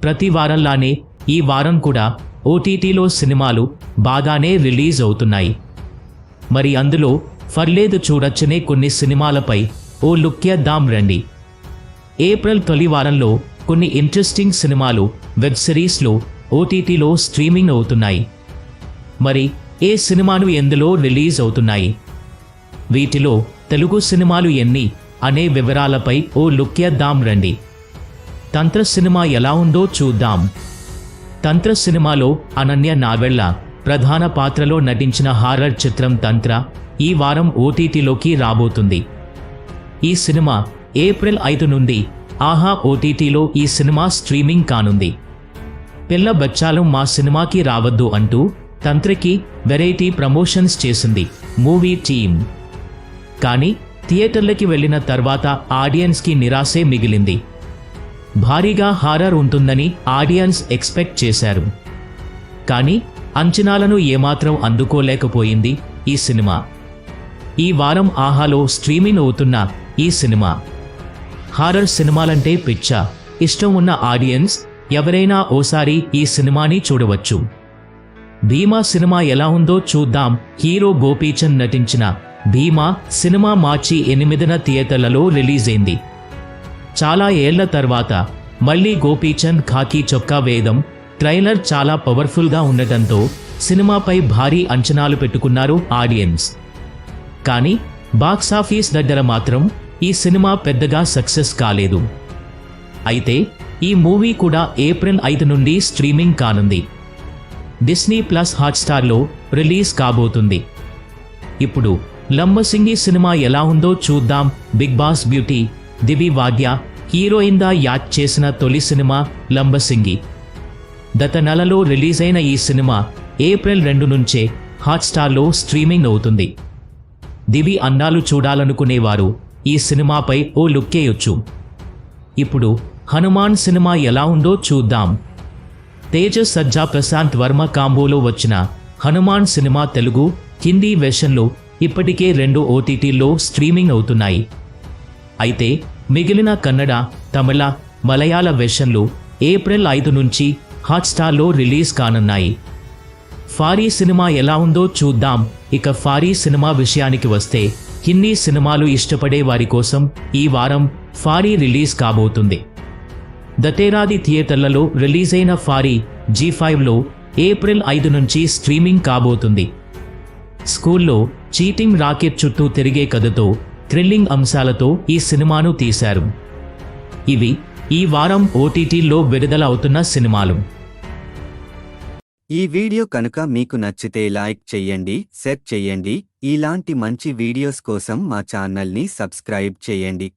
ప్రతి వారంలానే ఈ వారం కూడా ఓటీటీలో సినిమాలు బాగానే రిలీజ్ అవుతున్నాయి. మరి అందులో ఫర్లేదు చూడొచ్చనే కొన్ని సినిమాలపై ఓ లుక్కేద్దాం రండి. ఏప్రిల్ తొలి వారంలో కొన్ని ఇంట్రెస్టింగ్ సినిమాలు వెబ్ సిరీస్లో ఓటీటీలో స్ట్రీమింగ్ అవుతున్నాయి. మరి ఏ సినిమాలు ఎందులో రిలీజ్ అవుతున్నాయి, వీటిలో తెలుగు సినిమాలు ఎన్ని అనే వివరాలపై ఓ లుక్కేద్దాం రండి. తంత్ర సినిమా ఎలా ఉందో చూద్దాం. తంత్ర సినిమాలో అనన్య నాగెళ్ల ప్రధాన పాత్రలో నటించిన హారర్ చిత్రం తంత్ర ఈ వారం ఓటీటీలోకి రాబోతుంది. ఈ సినిమా ఏప్రిల్ 5 నుండి ఆహా ఓటీటీలో ఈ సినిమా స్ట్రీమింగ్ కానుంది. పిల్ల బచ్చాలు మా సినిమాకి రావద్దు అంటూ తంత్రకి వెరైటీ ప్రమోషన్స్ చేసింది మూవీ టీమ్. కానీ థియేటర్లకి వెళ్లిన తర్వాత ఆడియన్స్కి నిరాశే మిగిలింది. భారీగా హారర్ ఉంటుందని ఆడియన్స్ ఎక్స్పెక్ట్ చేశారు. కానీ అంచనాలను ఏమాత్రం అందుకోలేకపోయింది ఈ సినిమా. ఈ వారం ఆహాలో స్ట్రీమింగ్ అవుతున్న ఈ సినిమా. హారర్ సినిమాలంటే పిచ్చ ఇష్టం ఉన్న ఆడియన్స్ ఎవరైనా ఓసారి ఈ సినిమాని చూడవచ్చు. భీమా సినిమా ఎలా ఉందో చూద్దాం. హీరో గోపీచంద్ నటించిన భీమా సినిమా మార్చి 8న థియేటర్లలో రిలీజ్ అయింది. చాలా ఏళ్ల తర్వాత మళ్లీ గోపీచంద్ ఖాకీ చొక్కా వేయడం ట్రైలర్ చాలా పవర్ఫుల్గా ఉండటంతో సినిమాపై భారీ అంచనాలు పెట్టుకున్నారు ఆడియన్స్. కానీ బాక్సాఫీస్ దగ్గర మాత్రం ఈ సినిమా పెద్దగా సక్సెస్ కాలేదు. అయితే ఈ మూవీ కూడా ఏప్రిల్ 5 నుండి స్ట్రీమింగ్ కానుంది. డిస్నీ ప్లస్ హాట్స్టార్లో రిలీజ్ కాబోతుంది. ఇప్పుడు లంబసింగి సినిమా ఎలా ఉందో చూద్దాం. బిగ్ బాస్ బ్యూటీ దివి వాద్య హీరోయిన్గా యాక్ట్ చేసిన తొలి సినిమా లంబసింగి. గత నెలలో రిలీజ్ అయిన ఈ సినిమా ఏప్రిల్ 2 నుంచే హాట్స్టార్లో స్ట్రీమింగ్ అవుతుంది. దివి అందాలు చూడాలనుకునేవారు ఈ సినిమాపై ఓ లుక్కేయొచ్చు. ఇప్పుడు హనుమాన్ సినిమా ఎలా ఉందో చూద్దాం. తేజస్ సజ్జా ప్రశాంత్ వర్మ కాంబోలో వచ్చిన హనుమాన్ సినిమా తెలుగు, హిందీ వెర్షన్లు ఇప్పటికే 2 ఓటీటీల్లో స్ట్రీమింగ్ అవుతున్నాయి. అయితే మిగిలిన కన్నడ, తమిళ, మలయాళ వెర్షన్లు ఏప్రిల్ 5 నుంచి హాట్స్టార్లో రిలీజ్ కానున్నాయి. ఫారీ సినిమా ఎలా ఉందో చూద్దాం. ఇక ఫారీ సినిమా విషయానికి వస్తే హిందీ సినిమాలు ఇష్టపడే వారి కోసం ఈ వారం ఫారీ రిలీజ్ కాబోతుంది. దటేరాది థియేటర్లలో రిలీజ్ అయిన ఫారీ G5లో ఏప్రిల్ 5 నుంచి స్ట్రీమింగ్ కాబోతుంది. స్కూల్లో చీటింగ్ రాకెట్ చుట్టూ తిరిగే కథతో థ్రిల్లింగ్ అంశాలతో ఈ సినిమాను తీశారు. ఇవి ఈ వారం ఓటీటీల్లో విడుదల అవుతున్న సినిమాలు. ఈ వీడియో కనుక మీకు నచ్చితే లైక్ చెయ్యండి, షేర్ చెయ్యండి. ఇలాంటి మంచి వీడియోస్ కోసం మా ఛానల్ని సబ్స్క్రైబ్ చేయండి.